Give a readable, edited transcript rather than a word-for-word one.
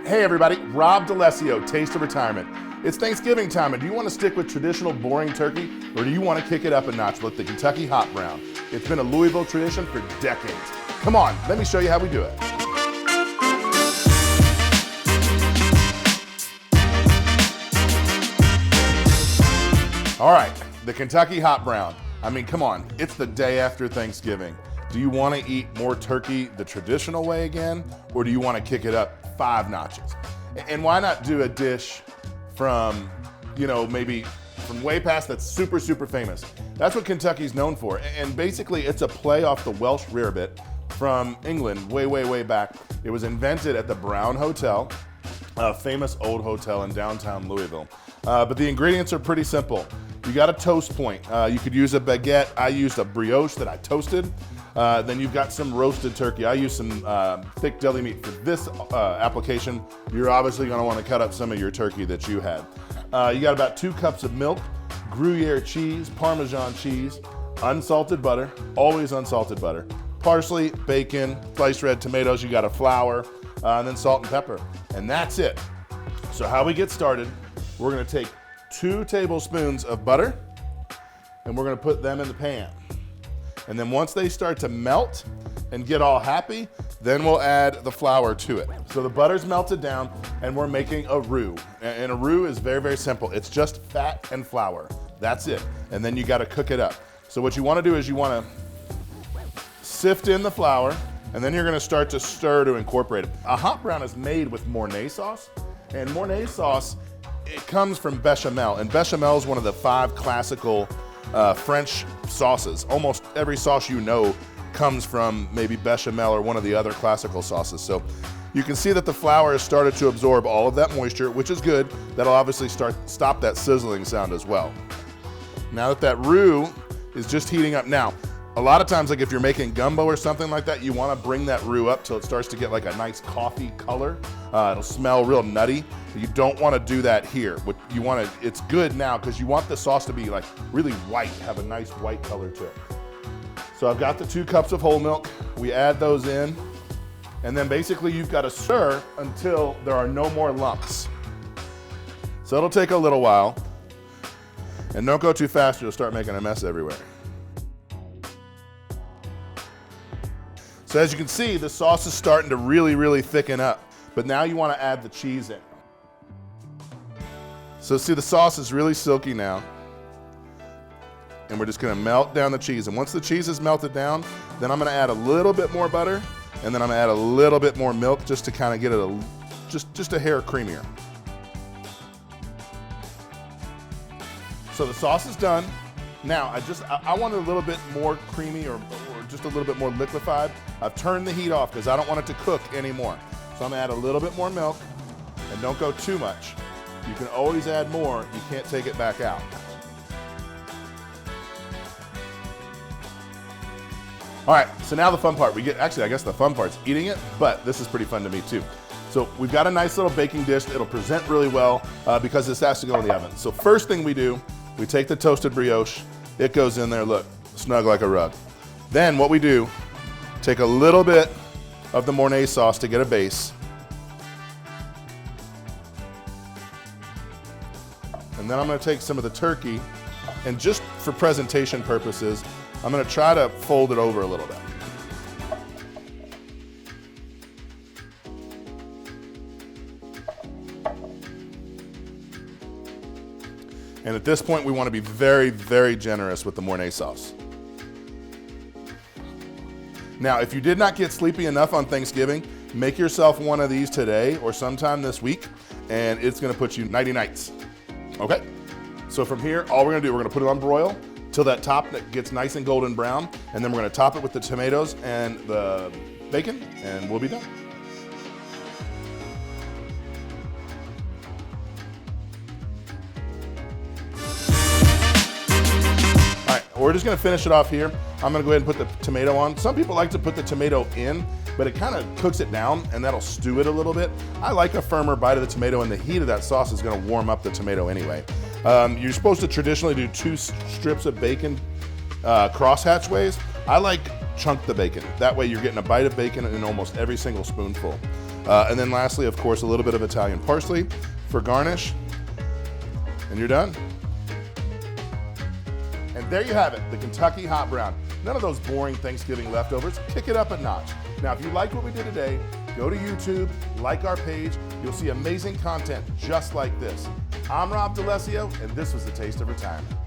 Hey everybody, Rob DeLessio, Taste of Retirement. It's Thanksgiving time, and do you want to stick with traditional boring turkey, or do you want to kick it up a notch with the Kentucky Hot Brown? It's been a Louisville tradition for decades. Come on, let me show you how we do it. All right, the Kentucky Hot Brown. I mean, come on, it's the day after Thanksgiving. Do you want to eat more turkey the traditional way again, or do you want to kick it up 5 notches? And why not do a dish from, maybe from way past that's super, super famous? That's what Kentucky's known for. And basically, it's a play off the Welsh rarebit from England way, way, way back. It was invented at the Brown Hotel, a famous old hotel in downtown Louisville. But the ingredients are pretty simple. You got a toast point. You could use a baguette. I used a brioche that I toasted. Then you've got some roasted turkey. I use some thick deli meat for this application. You're obviously going to want to cut up some of your turkey that you had. You got about 2 cups of milk, Gruyere cheese, Parmesan cheese, unsalted butter, always unsalted butter, parsley, bacon, sliced red tomatoes. You got a flour, and then salt and pepper. And that's it. So how we get started, we're going to take 2 tablespoons of butter, and we're going to put them in the pan. And then once they start to melt and get all happy, then we'll add the flour to it. So the butter's melted down, and we're making a roux. And a roux is very, very simple. It's just fat and flour. That's it. And then you got to cook it up. So what you want to do is you want to sift in the flour, and then you're going to start to stir to incorporate it. A hot brown is made with Mornay sauce, and Mornay sauce, it comes from Bechamel, and Bechamel is one of the 5 classical French sauces. Almost every sauce comes from maybe Bechamel or one of the other classical sauces. So you can see that the flour has started to absorb all of that moisture, which is good. That'll obviously stop that sizzling sound as well. Now that roux is just heating up. Now, a lot of times, like if you're making gumbo or something like that, you want to bring that roux up till it starts to get like a nice coffee color. It'll smell real nutty. You don't want to do that here. It's good now because you want the sauce to be like really white, have a nice white color to it. So I've got the 2 cups of whole milk. We add those in, and then basically you've got to stir until there are no more lumps. So it'll take a little while, and don't go too fast, you'll start making a mess everywhere. So as you can see, the sauce is starting to really, really thicken up, but now you want to add the cheese in. So see, the sauce is really silky now, and we're just going to melt down the cheese. And once the cheese is melted down, then I'm going to add a little bit more butter, and then I'm going to add a little bit more milk just to kind of get it just a hair creamier. So the sauce is done. Now I want it a little bit more creamy or just a little bit more liquefied. I've turned the heat off because I don't want it to cook anymore. So I'm gonna add a little bit more milk, and don't go too much. You can always add more, you can't take it back out. All right, so now the fun part. I guess the fun part's eating it, but this is pretty fun to me too. So we've got a nice little baking dish. It'll present really well because this has to go in the oven. So first thing we do, we take the toasted brioche. It goes in there, look, snug like a rug. Then what we do, take a little bit of the Mornay sauce to get a base. And then I'm gonna take some of the turkey, and just for presentation purposes, I'm gonna try to fold it over a little bit. And at this point, we want to be very, very generous with the Mornay sauce. Now, if you did not get sleepy enough on Thanksgiving, make yourself one of these today or sometime this week, and it's going to put you nighty nights. Okay? So from here, all we're going to do, we're going to put it on broil till that top that gets nice and golden brown, and then we're going to top it with the tomatoes and the bacon, and we'll be done. We're just gonna finish it off here. I'm gonna go ahead and put the tomato on. Some people like to put the tomato in, but it kind of cooks it down and that'll stew it a little bit. I like a firmer bite of the tomato, and the heat of that sauce is gonna warm up the tomato anyway. You're supposed to traditionally do 2 strips of bacon crosshatch ways. I like chunk the bacon. That way you're getting a bite of bacon in almost every single spoonful. And then lastly, of course, a little bit of Italian parsley for garnish. And you're done. And there you have it, the Kentucky Hot Brown. None of those boring Thanksgiving leftovers. Kick it up a notch. Now, if you liked what we did today, go to YouTube, like our page. You'll see amazing content just like this. I'm Rob D'Alessio, and this was The Taste of Retirement.